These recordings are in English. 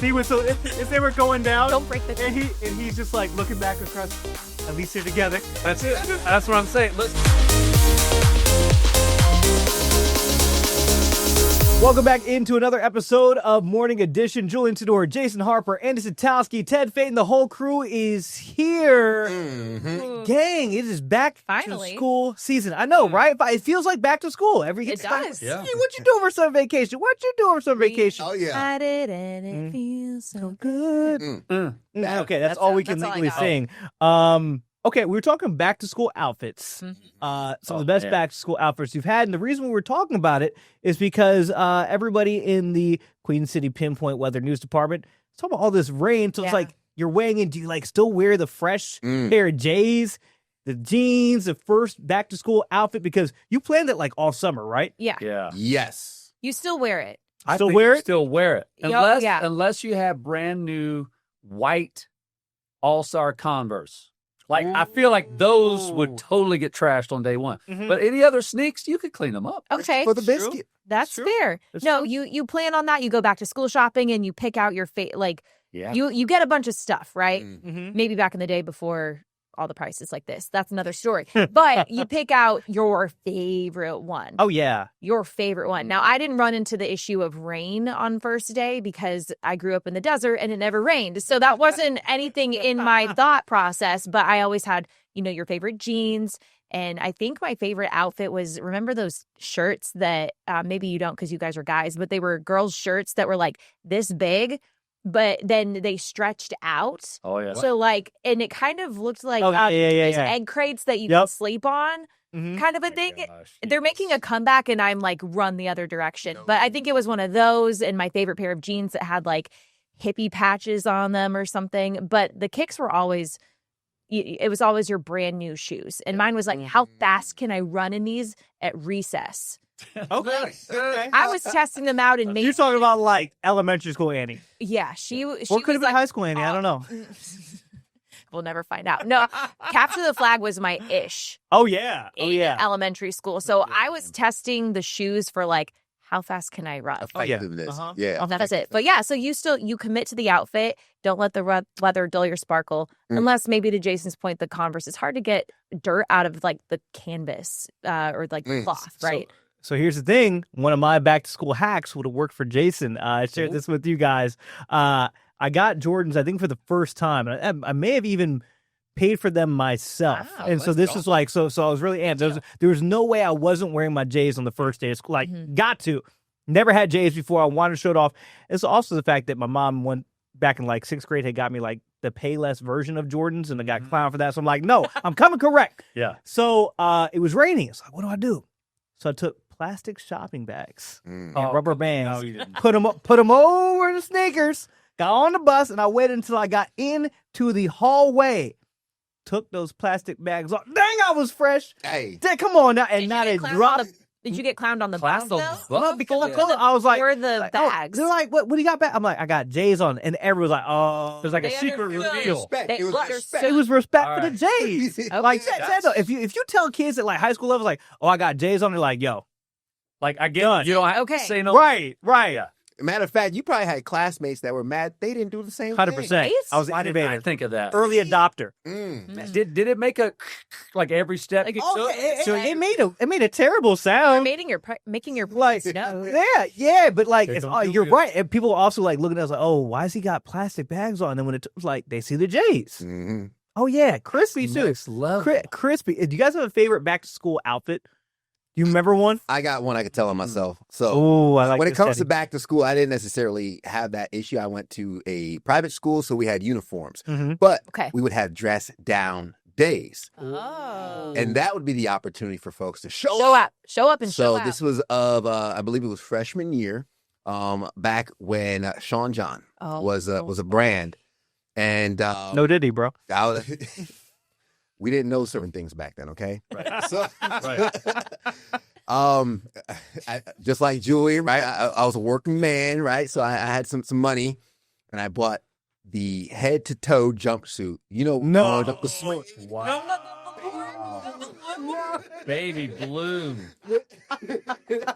he was so as they were going down. Don't break the. And he's just like looking back across. At least they're together. That's it. That's what I'm saying. Welcome back into another episode of Morning Edition. Julian Tedor, Jason Harper, Andy Satowski, Ted Fate, and the whole crew is here. Mm-hmm. Gang, it is back Finally. to school season. I know, right? But it feels like back to school. It does. Yeah. Hey, what you doing for summer vacation? What you doing for summer vacation? Oh, yeah. I did and it feels so Good. Okay, that's all we can that's all I legally got. sing. Okay, we were talking back to school outfits. Some of the best back to school outfits you've had. And the reason we were talking about it is because everybody in the Queen City Pinpoint Weather News Department is talking about all this rain. So it's like you're weighing in. Do you like still wear the fresh pair of J's, the jeans, the first back to school outfit? Because you planned it like all summer, right? Yeah. Yeah. Yes. You still wear it. I Still think wear you it? Still wear it. Yup, Unless you have brand new white All-Star Converse. Like, I feel like those would totally get trashed on day one. But any other sneaks, you could clean them up. Okay. For the biscuit. That's True. fair. That's No, true. you plan on that. You go back to school shopping and you pick out your Yeah. you get a bunch of stuff, right? Mm-hmm. Maybe back in the day before all the prices like this. That's another story. But you pick out your favorite one. Oh, yeah. Your favorite one. Now, I didn't run into the issue of rain on first day because I grew up in the desert and it never rained. So that wasn't anything in my thought process, but I always had, your favorite jeans. And I think my favorite outfit was, remember those shirts that maybe you don't because you guys are guys, but they were girls' shirts that were like this big, but then they stretched out. Oh, yeah. So and it kind of looked like Oh, yeah. these egg crates that you can sleep on. Mhm. Kind of a thing. Gosh, They're making a comeback and I'm like run the other direction. But I think it was one of those and my favorite pair of jeans that had like hippie patches on them or something. But the kicks were always, it was always your brand new shoes. And mine was like, how fast can I run in these at recess? Okay. I was testing them out and You're talking about like elementary school Annie. yeah, she Or was could have been like, high school Annie. I don't know. we'll never find out. No, Capture the Flag was my ish. Oh, yeah. Oh, in yeah. elementary school. So I was testing the shoes for like, how fast can I run? Oh, yeah. Effectiveness. Uh-huh. Yeah. That's it. But yeah, so you commit to the outfit. Don't let the weather dull your sparkle. Unless maybe to Jason's point, the Converse. It's hard to get dirt out of like the canvas or like the cloth, right? So here's the thing. One of my back to school hacks would have worked for Jason. I shared this with you guys. I got Jordans, I think, for the first time. I may have even paid for them myself. Wow, and so this was like, so I was really amped. There was no way I wasn't wearing my J's on the first day of school. Like, got to. Never had J's before. I wanted to show it off. It's also the fact that my mom went back in like 6th grade had got me like the Payless version of Jordans and I got clowned for that. So I'm like, no, I'm coming correct. Yeah. So it was raining. It's like, what do I do? So I took plastic shopping bags and rubber bands, No, you didn't. put them over the sneakers, got on the bus, and I waited until I got into the hallway. Took those plastic bags off. Dang, I was fresh. Hey. Come on now, and not a drop. Did you get clowned on the Clowned bus on though? the bus? No, because For I was like, for the oh, bags. they're like, what do you got back? I'm like, I got J's on, and everyone's like, oh, There's like a They secret understood. reveal. Respect. They It was understood. respect. it was respect All for the right. J's. Okay, Like, that's- though, if you tell kids at like high school levels, like, oh, I got J's on, they're like, yo, Like, I get Done. you don't have Okay. to say no. right. Matter of fact, you probably had classmates that were mad they didn't do the same 100%. Right? I was an Why didn't I innovator, think of that? early adopter. thing. Did it make a like every step? Like, Oh, So it made a terrible You're sound. making your Like, no. yeah, but like, They it's, don't do you're it. right. And people also like looking at us like, oh, why has he got plastic bags on? And then when it's like, they see the J's. Mm-hmm. Oh yeah, crispy too. Next level. Crispy. Do you guys have a favorite back to school outfit? Do you remember one? I got one I could tell on myself. So Oh, I like when it this, comes to Teddy. back to school, I didn't necessarily have that issue. I went to a private school, so we had uniforms, Mhm. but Okay. we would have dress down days. Oh. And that would be the opportunity for folks to show Show up and show So out. this was of, I believe it was freshman year, back when Sean John Oh. was a brand. And No Diddy, bro. I was, we didn't know certain things back then, okay? Right. So, Right. just like Julian, right? I was a working man, right? So I had some money, and I bought the head to toe jumpsuit. You know, No. the Wow. Baby blue.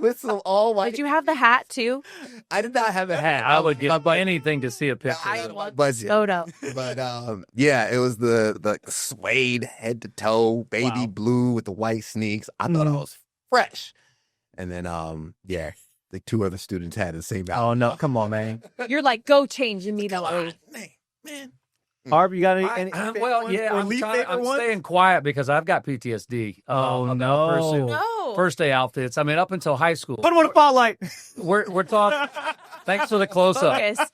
With some all white. Did you have the hat too? I did not have a hat. I would give anything to see a picture. I of had it. one budget. Photo. But yeah, it was the suede head to toe, baby Wow. blue with the white sneaks. I thought it was fresh. And then yeah, the two other students had the same outfit. Oh no, come on, man. You're like, go change immediately. Man. Harp, you got any Well, yeah, I'm staying quiet because I've got PTSD. Oh, about no. No. first day outfits. I mean, up until high school. Put him on the spotlight. We're talking. Thanks for the close up. Focus.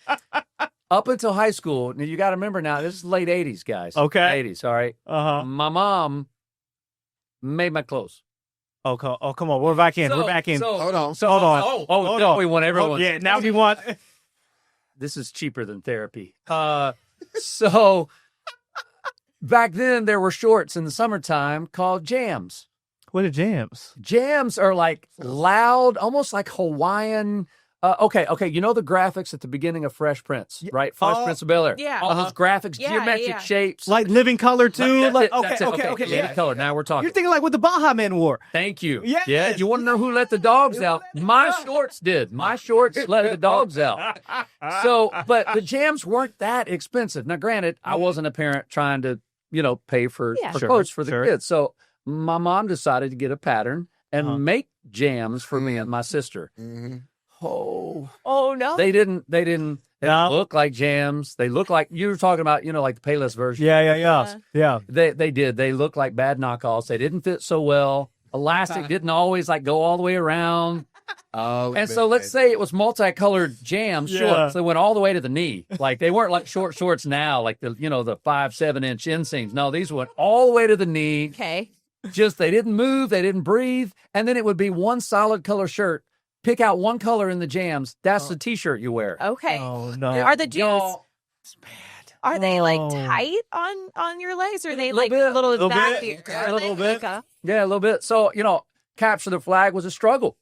Up until high school, you got to remember now. This is late '80s, guys. Okay. '80s. All right. Uh-huh. My mom made my clothes. Oh, come on. We're back in. We're back in. Hold on. Hold on. Hold on. We want everyone. Yeah, now we want. This is cheaper than therapy. So back then there were shorts in the summertime called jams. What are jams? Jams are like loud, almost like Hawaiian. Okay. You know the graphics at the beginning of Fresh Prince, right? Fresh Prince of Bel-Air. Yeah. All those graphics, Yeah, geometric yeah. shapes. Like living color too? That's Like, it, that's it. okay. Yeah, color. Now we're talking. You're thinking like what the Baja Man wore. Thank you. Yes. Yeah. You want to know who let the dogs out? My shorts did. My shorts let the dogs out. So, but the jams weren't that expensive. Now, granted, I wasn't a parent trying to, pay for Sure, clothes for the sure. kids. So my mom decided to get a pattern and make jams for me and my sister. Mm-hmm. Oh no. They didn't No. look like jams. They look like you were talking about, like the Payless version. Yeah. They did. They looked like bad knockoffs. They didn't fit so well. Elastic didn't always go all the way around. Oh, And so let's say it was multicolored jam Yeah. shorts. They went all the way to the knee. Like they weren't like short shorts now, like the 5-7 inch inseams. No, these went all the way to the knee. Okay. Just they didn't move, they didn't breathe, and then it would be one solid color shirt. Pick out one color in the jams. That's the T-shirt you wear. Okay. Oh no. Are the jeans? Y'all, it's bad. Are they like Oh. tight on your legs? Or are they Little like bit. little Little baggy? bit. A little bit. Okay. Yeah, a little bit. So capture the flag was a struggle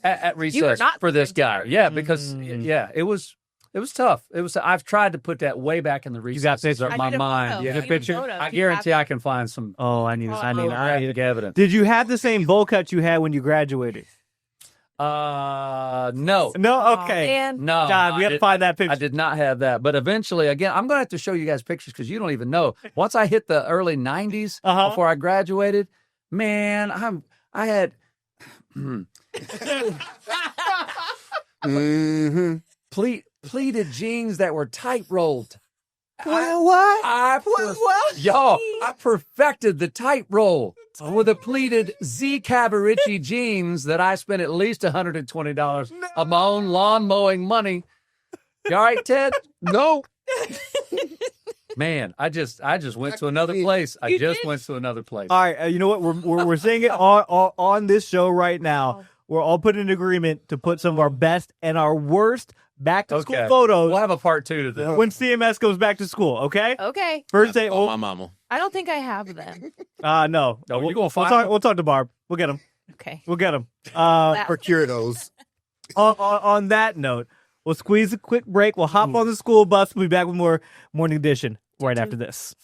at recess not for this guy. sprinting. Yeah, because it was tough. It was. I've tried to put that way back in the recess. got pictures? of I my need a mind. photo. Yeah. I need a picture? photo. I Do you have- guarantee I can find some Oh, I need photographic evidence. Did you have the same bowl cut you had when you graduated? No. No. Aw, Okay. man. No. God, we got to find that picture. I did not have that. But eventually, again, I'm going to have to show you guys pictures because you don't even know. Once I hit the early 90s Uh-huh. before I graduated, man, I had Mm-hmm. pleated jeans that were tight rolled. What? Y'all, I perfected the tight roll with the pleated Z Cavaricci jeans that I spent at least $120 of my own lawn mowing money. You all right, Ted? No. Man, I just went to another place. I just went to another place. All right. You know what? We're saying it on this show right now. We're all putting in agreement to put some of our best and our worst back to school Okay. photos We'll have a part 2 to this. when CMS goes back to school. Okay. Okay. First day. Oh, my mama. I don't think I have them. No. Oh, you gonna We'll find talk. them? We'll talk to Barb. We'll get him. Okay. We'll get him. Procure those. On that note, we'll squeeze a quick break. We'll hop on the school bus. We'll be back with more Morning Edition right after this.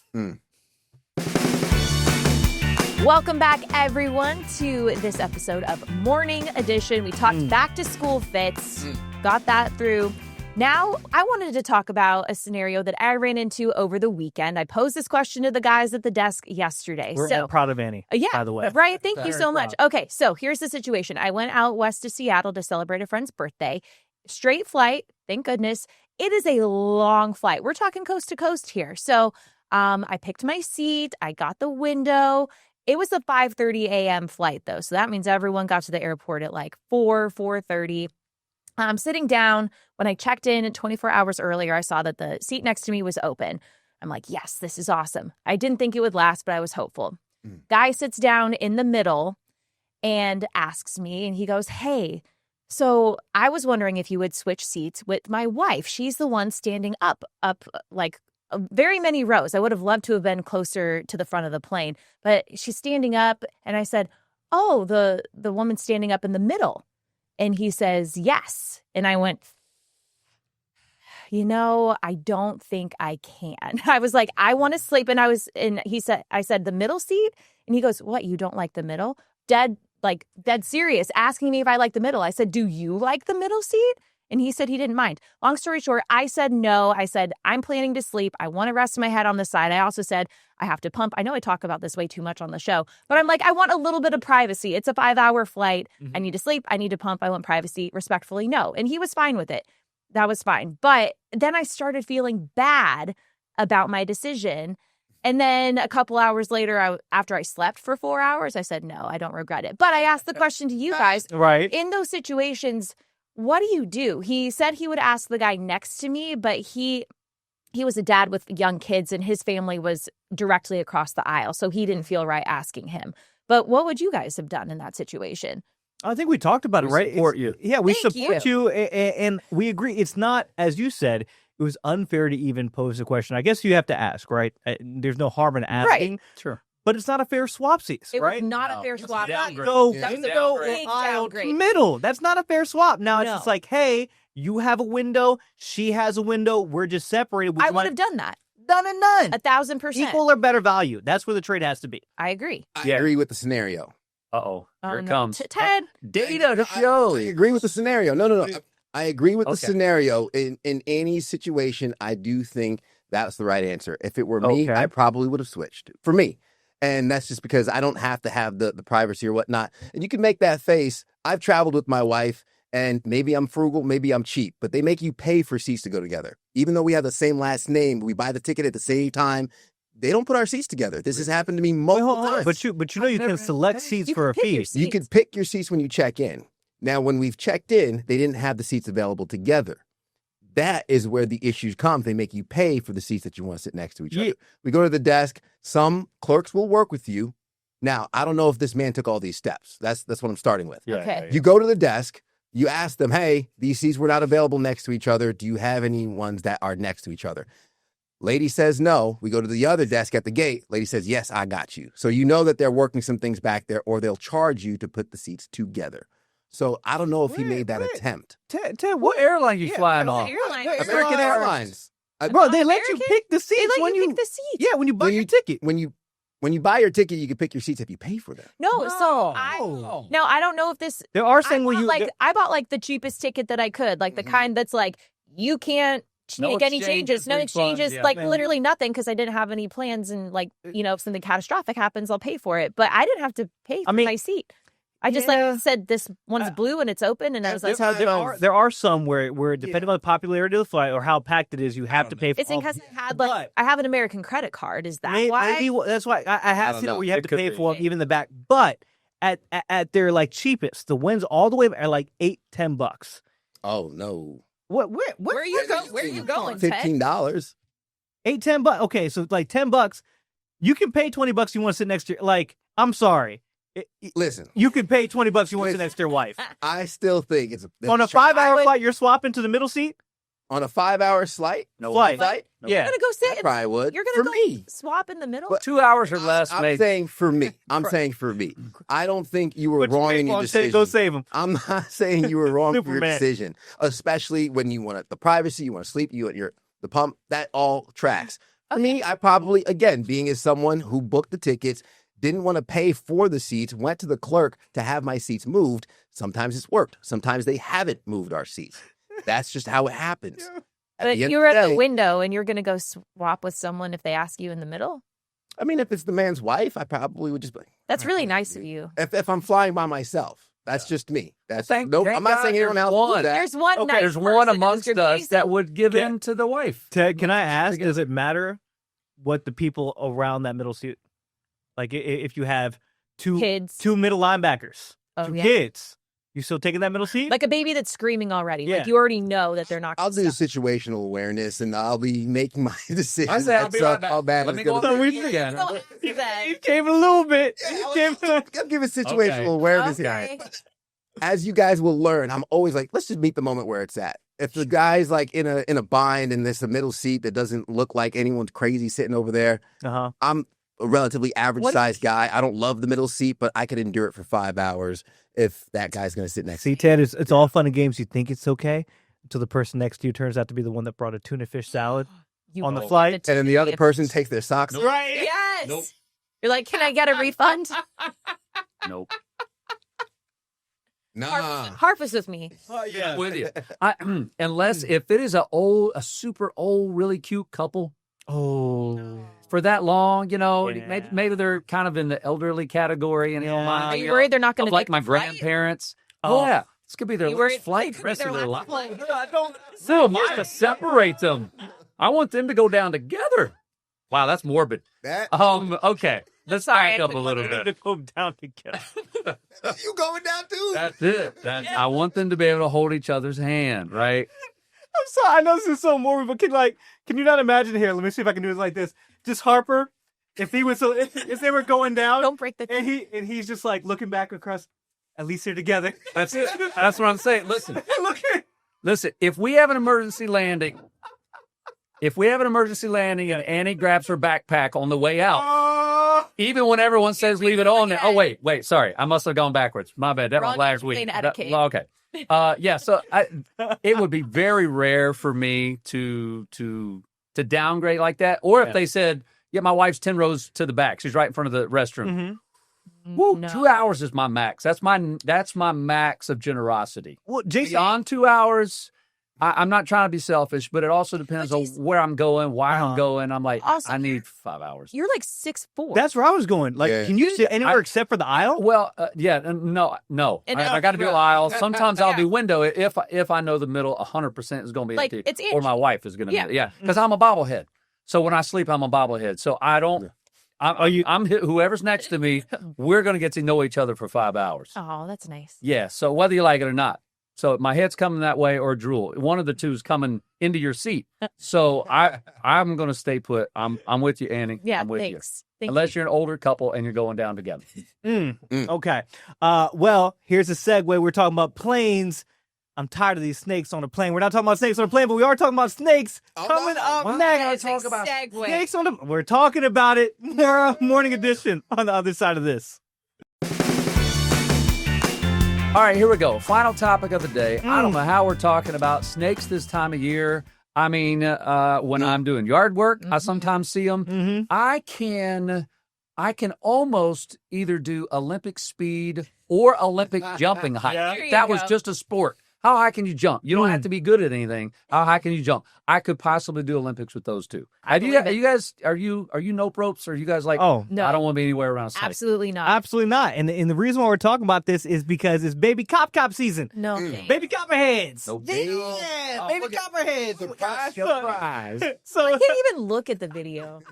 Welcome back, everyone, to this episode of Morning Edition. We talked back to school fits, got that through. Now, I wanted to talk about a scenario that I ran into over the weekend. I posed this question to the guys at the desk yesterday. We're all proud of Annie. Yeah, by the way. right. Thank you Very so much. Okay, so here's the situation. I went out west to Seattle to celebrate a friend's birthday. Straight flight, thank goodness. It is a long flight. We're talking coast to coast here. So I picked my seat. I got the window. It was a 5:30 a.m. flight, though. So that means everyone got to the airport at like 4:30. I'm sitting down. When I checked in 24 hours earlier, I saw that the seat next to me was open. I'm like, yes, this is awesome. I didn't think it would last, but I was hopeful. Guy sits down in the middle and asks me, and he goes, hey, so I was wondering if you would switch seats with my wife. She's the one standing up like very many rows. I would have loved to have been closer to the front of the plane, but she's standing up. And I said, oh, the woman standing up in the middle. And he says, yes. And I went, I don't think I can. I was like, I want to sleep. And I said, the middle seat. And he goes, what? You don't like the middle? Dead serious, asking me if I like the middle. I said, do you like the middle seat? And he said he didn't mind. Long story short, I said no. I said, I'm planning to sleep. I want to rest my head on the side. I also said, I have to pump. I know I talk about this way too much on the show, but I'm like, I want a little bit of privacy. It's a 5-hour flight. I need to sleep. I need to pump. I want privacy. Respectfully, no. And he was fine with it. That was fine. But then I started feeling bad about my decision. And then a couple hours later, after I slept for 4 hours, I said, no, I don't regret it. But I asked the question to you guys. Right. In those situations, what do you do? He said he would ask the guy next to me, but he was a dad with young kids and his family was directly across the aisle. So he didn't feel right asking him. But what would you guys have done in that situation? I think we talked about it, right? Support you. Yeah, we Thank support you, and we agree. It's not, as you said, it was unfair to even pose the question. I guess you have to ask, right? There's no harm in asking. Sure. But it's not a fair swap seats, It right? was not No, a fair it's a swap. downgrade. Go That was a window big or aisle to downgrade. middle. That's not a fair swap. Now it's No. just like, hey, you have a window, she has a window, we're just separated. I would have done that. done and done. 1,000%. Equal or better value. That's where the trade has to be. I agree. I Yeah. agree with the scenario. Uh-oh. Here Oh, it no. comes. Ted. Data to show. I agree with the scenario. No. I agree with the Okay. scenario. In any situation, I do think that's the right answer. If it were me, Okay. I probably would have switched. For me. And that's just because I don't have to have the privacy or whatnot. And you can make that face. I've traveled with my wife, and maybe I'm frugal, maybe I'm cheap, but they make you pay for seats to go together. Even though we have the same last name, we buy the ticket at the same time. They don't put our seats together. This has happened to me multiple times. But you know you can select seats You for a can pick your fee. seat. You can pick your seats when you check in. Now, when we've checked in, they didn't have the seats available together. That is where the issues come. They make you pay for the seats that you want to sit next to each other. We go to the desk. Some clerks will work with you. Now, I don't know if this man took all these steps. That's what I'm starting with. Yeah, Okay. You go to the desk. You ask them, hey, these seats were not available next to each other. Do you have any ones that are next to each other? Lady says no. We go to the other desk at the gate. Lady says, yes, I got you. So you know that they're working some things back there, or they'll charge you to put the seats together. So I don't know if he made that attempt. Ted, What airline you flying What on? airline? American Airlines. bro, they let you American? pick the They seats let when you you pick the seats. yeah when you buy When your you- ticket. When you buy your ticket, you can pick your seats if you pay for them. No, so No. now I don't know if this. There are saying when I bought like the cheapest ticket that I could, like the kind that's like you can't No make any exchanges, changes, no refunds, exchanges, yeah. like Man. literally nothing because I didn't have any plans and like if something catastrophic happens, I'll pay for it. But I didn't have to pay for my seat. I just Yeah. said this one's blue and it's open, and I was like, There are some where depending on the popularity of the flight or how packed it is, you have to pay for. it's because I had But- I have an American credit card. Is that Maybe, why? that's why I have don't seen it know. where you have It to could pay be. for them even in the back. But at their like cheapest, the wins all the way are like $8-10. Oh, no. Where Where are you going? Where are you going, Ted? $15. $8-10? Okay, so like $10, you can pay $20. You want to sit next to like. I'm sorry, Listen, you can pay $20. You want to sit next to your wife I still think it's on a 5-hour flight. You're swapping to the middle seat. on a 5-hour flight. Flight. Flight? You're Yeah. gonna go I sit. probably would. You're for gonna go me. swap in the middle. But- 2 hours or less, I'm maybe. saying for me. I'm saying for me. I don't think you were What you wrong pay in your for? decision. Go save him. I'm not saying you were wrong for your Superman. decision, especially when you want the privacy, you want to sleep, you want the pump. That all tracks. For me, I probably, again, being as someone who booked the tickets, didn't want to pay for the seats, went to the clerk to have my seats moved. Sometimes it's worked. Sometimes they haven't moved our seats. That's just how it happens. At But the end you're of at the the day, window and you're gonna go swap with someone if they ask you in the middle. I mean, if it's the man's wife, I probably would just be like, That's really nice of you. if I'm flying by myself, that's just me. That's Thank nope. I'm not God saying anyone there's else will one. do that. There's one. Okay, nice there's one person, amongst Mr. us Jason. that would give Yeah. in to the wife. Ted, can I ask? Does it matter what the people around that middle seat? Like if you have two middle linebackers, Oh, two yeah. kids, you still taking that middle seat? Like a baby that's screaming already. Yeah. Like you already know that they're not. I'll gonna do stop. situational awareness, and I'll be making my decision. I say I'll be right back. How bad Let it's me go gonna over be. here again. Go after that. He came a little bit. I'm giving situational Okay. awareness Okay. here. As you guys will learn, I'm always like, let's just meet the moment where it's at. If the guy's like in a bind and there's a middle seat that doesn't look like anyone's crazy sitting over there, Uh-huh. I'm a relatively average sized guy. I don't love the middle seat, but I could endure it for 5 hours if that guy's going to sit next to See, me. Ted, it's all fun and games. You think it's okay. until the person next to you turns out to be the one that brought a tuna fish salad You on the want flight. the And then the other tuna person fish. takes their socks. Nope. Right. Yes. Nope. You're like, can I get a refund? Nope. Nah. Harp was with me. Oh, yeah. With you. Unless if it is a super old, really cute couple Oh. for that long, Yeah. maybe they're kind of in the elderly category and Yeah. Are you worried they're not going to like take my the flight? grandparents. Oh. Yeah. This could be their You last worried flight it the could be rest their of their last life. flight? So am I to separate them. I want them to go down together. Wow, that's morbid. That Okay. Let's Sorry, back up a little To bit. go down together. you going down too? That's it. I want them to be able to hold each other's hand, right? I'm sorry. I know this is so morbid, but can you not imagine here? Let me see if I can do it like this. Just Harper, if they were going down, Don't break the. and he's just like looking back across. At least they're together. That's it. That's what I'm saying. Look. Listen, if we have an emergency landing and Annie grabs her backpack on the way out, Oh. even when everyone says leave it on there. Oh, wait, sorry. I must have gone backwards. My bad. That was Wrong last week. plane etiquette. Okay. Yeah, so it would be very rare for me to downgrade like that. Or if Yeah. they said, yeah, my wife's 10 rows to the back. She's right in front of the restroom. Mm-hmm. Woo, No. 2 hours is my max. That's my max of generosity. Well, Jason. Beyond 2 hours, I'm not trying to be selfish, but it also depends But on Jason- why I'm Uh-huh. going. I'm like, Also- I need 5 hours. You're like 6'4". That's where I was going. Like, Yeah. can you sit anywhere except for the aisle? Well, yeah, no. And I got to do aisle. Sometimes I'll do window if I know the middle 100% is going to be Like, empty, it's or inch. my wife is going to Yeah. be. Yeah, because I'm a bobblehead. So when I sleep, I'm a bobblehead. So I don't. I'm whoever's next to me. We're going to get to know each other for 5 hours. Oh, that's nice. Yeah. So whether you like it or not. So my head's coming that way or drool. One of the two is coming into your seat. So I'm going to stay put. I'm with you, Annie. Yeah, I'm with thanks. you. Thank Unless you're an older couple and you're going down together. Okay. Well, here's a segue. We're talking about planes. I'm tired of these snakes on a plane. We're not talking about snakes on a plane, but we are talking about snakes coming up next. It's a segue. Snakes on the. We're talking about it. Morning edition on the other side of this. All right, here we go. Final topic of the day. I don't know how we're talking about snakes this time of year. I mean, when I'm doing yard work, I sometimes see them. Mm-hmm. I can almost either do Olympic speed or Olympic jumping height. Yeah. There you That was go. just a sport. How high can you jump? You don't have to be good at anything. How high can you jump? I could possibly do Olympics with those two. Are you guys are you nope ropes? Or are you guys like, Oh, No. I don't want to be anywhere around a snake? Absolutely not. absolutely not. And the reason why we're talking about this is because it's baby cop season. No. thanks. Baby copperheads. Nope. Yeah, Oh, baby look at- copperheads. Surprise, So- surprise. So I can't even look at the video.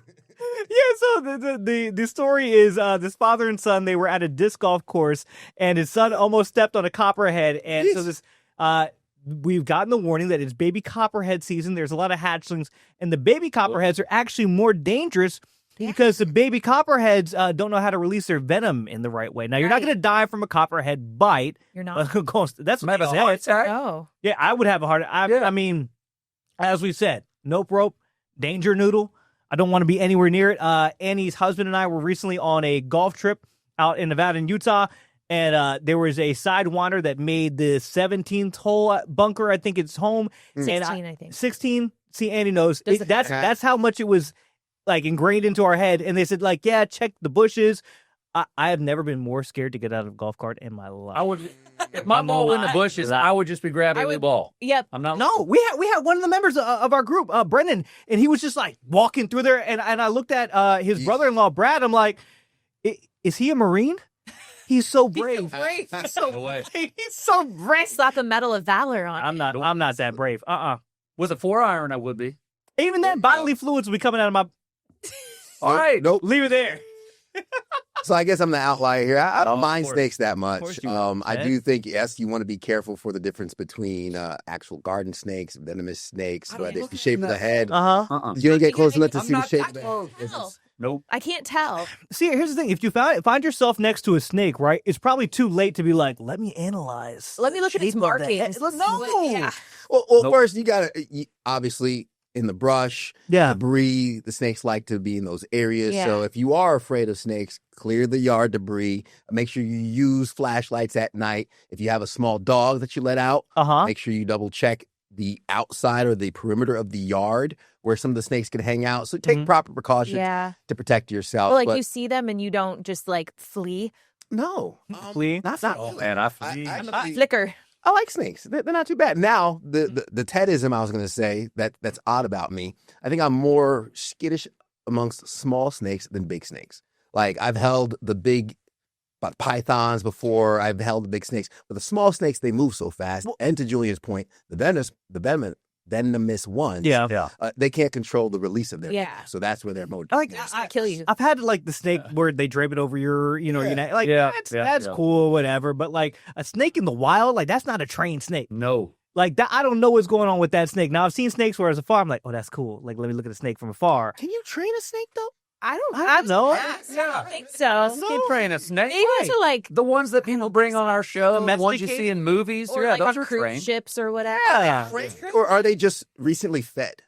yeah, so the story is this father and son, they were at a disc golf course and his son almost stepped on a copperhead, and so this we've gotten the warning that it's baby copperhead season. There's a lot of hatchlings, and the baby copperheads are actually more dangerous because the baby copperheads don't know how to release their venom in the right way. Now, you're not Right. going to die from a copperhead bite. You're not. That's Might what have they a heart said. attack. Oh. Yeah, I would have a heart. I mean, as we said, nope rope, danger noodle. I don't want to be anywhere near it. Annie's husband and I were recently on a golf trip out in Nevada and Utah, and there was a sidewinder that made the 17th hole bunker. I think it's home. 16, And I think. 16. See, Annie knows. Doesn't That's how much it was like ingrained into our head. And they said, like, yeah, check the bushes. I have never been more scared to get out of a golf cart in my life. I would, if my ball in the bushes, I would just be grabbing the ball. Yep. I'm not. No, we had one of the members of our group, Brendan, and he was just like walking through there, and I looked at his brother-in-law Brad. I'm like, is he a Marine? He's so brave. He's so No way. brave. He's so brave. Slap a Medal of Valor on. I'm not that brave. With a 4-iron, I would be. Even then, bodily fluids will be coming out of my. All right. Nope. Leave it there. So I guess I'm the outlier here. I don't Of mind course. snakes that course much. you won't, I Ted. do think, yes, you want to be careful for the difference between actual garden snakes, venomous snakes, I but don't it's look the shape of at the that. head. Uh-huh. You don't get close enough to I'm see the not shape that of the close. head. No. Nope. I can't tell. See, here's the thing: if you find yourself next to a snake, right, it's probably too late to be like, let me analyze. Let me look at its shape of the head." markings. Let's No. Yeah. Well, Nope. first you gotta obviously in the brush, Yeah. debris. The snakes like to be in those areas. Yeah. So if you are afraid of snakes, clear the yard debris. Make sure you use flashlights at night. If you have a small dog that you let out, Uh huh. make sure you double check the outside or the perimeter of the yard where some of the snakes can hang out. So take proper precautions Yeah. to protect yourself. Well, like but you see them and you don't just like flee, no, Flee? not Oh, really. man, I actually- flicker. I like snakes. They're not too bad. Now, the Tedism I was going to say that's odd about me. I think I'm more skittish amongst small snakes than big snakes. Like I've held the big pythons before. I've held the big snakes, but the small snakes they move so fast. And to Julian's point, the venomous ones, Yeah. they can't control the release of their Yeah. venom. So that's where they're more. Like, dangerous. I'll kill you. I've had like the snake where they drape it over your, your neck. Like, Yeah, that's yeah. cool, whatever. But like a snake in the wild, like that's not a trained snake. No. Like that, I don't know what's going on with that snake. Now I've seen snakes where as afar, I'm like, oh, that's cool. Like, let me look at the snake from afar. Can you train a snake though? I don't know. I think so. Keep training a snake. Maybe to like The ones that people bring on our show, the ones you Domesticated? see in movies. or Yeah, like those on are cruise trained. ships or whatever. Yeah. Or are they just recently fed?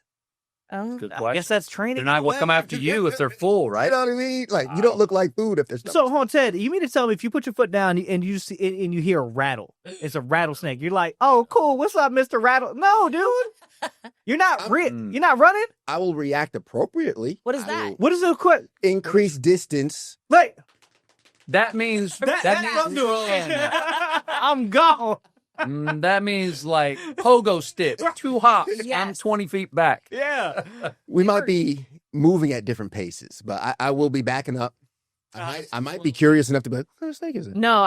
Oh. Good I question. guess that's training. They're not going to come after you if they're full, You right? know what I mean? Like you don't look like food if there's no. So, hold on, Ted, you mean to tell me if you put your foot down and you see and you hear a rattle, it's a rattlesnake. You're like, oh, cool. What's up, Mr. Rattle? No, dude, you're not you're not running. I will react appropriately. What is I that? will What is it? Quick, increase distance. like That means I'm gone. that means like pogo stick, 2 hops. I'm Yes. 20 feet back. Yeah. We might be moving at different paces, but I will be backing up. I might be curious enough to be like, what kind of snake is it? No,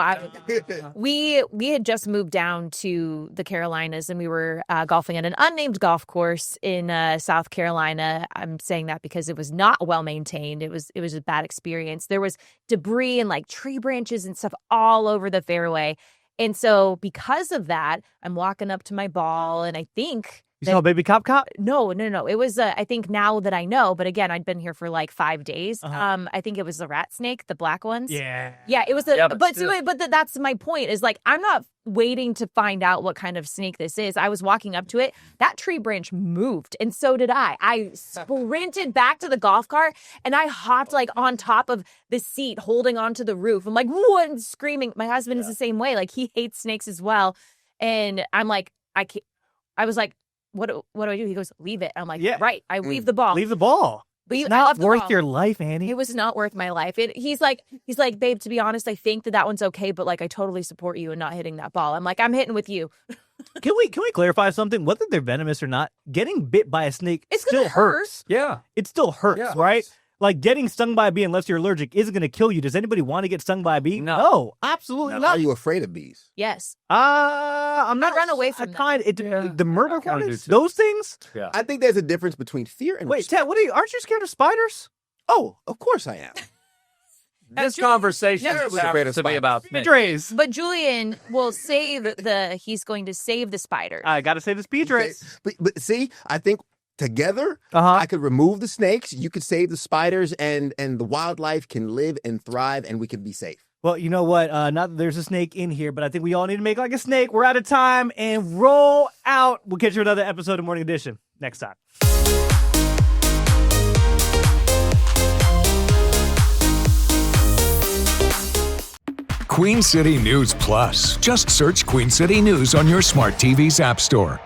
we had just moved down to the Carolinas and we were golfing at an unnamed golf course in South Carolina. I'm saying that because it was not well maintained. It was a bad experience. There was debris and like tree branches and stuff all over the fairway. And so because of that, I'm walking up to my ball and I think You saw Baby Cop? No. It was, I think now that I know, but again, I'd been here for like 5 days. Uh-huh. I think it was the rat snake, the black ones. Yeah. Yeah, it was Yeah, but still. that's my point is like, I'm not waiting to find out what kind of snake this is. I was walking up to it. That tree branch moved and so did I. I sprinted back to the golf cart and I hopped like on top of the seat holding onto the roof. I'm like, whoa, and screaming. My husband is the same way. Like he hates snakes as well. And I'm like, I was like, what do I do? He goes, leave it. I'm like, Yeah. right. I leave the ball. Leave the ball. Leave, It's I not love the worth ball. your life, Annie. It was not worth my life. He's like, babe, to be honest, I think that one's okay, but like, I totally support you in not hitting that ball. I'm like, I'm hitting with you. Can we clarify something? Whether they're venomous or not, getting bit by a snake It's still gonna hurt. hurts. Yeah. It still hurts, Yeah. right? Like getting stung by a bee, unless you're allergic, isn't going to kill you. Does anybody want to get stung by a bee? No. Absolutely Are not. you afraid of bees? Yes. I'm not. run away from them. The murder I kinda do hornets, too. those things. Yeah. I think there's a difference between fear and Wait, respect. Ted, aren't you scared of spiders? Oh, of course I am. This conversation Terribly is afraid of to be spiders. about snakes. Dre's. But Julian will he's going to save the spider. I got to say the speed race. But see, I think together Uh-huh. I could remove the snakes, you could save the spiders, and the wildlife can live and thrive, and we can be safe. Well, you know what? Not that there's a snake in here, but I think we all need to make like a snake. We're out of time and roll out. We'll catch you another episode of Morning Edition next time. Queen City News Plus. Just search Queen City News on your smart TV's app store.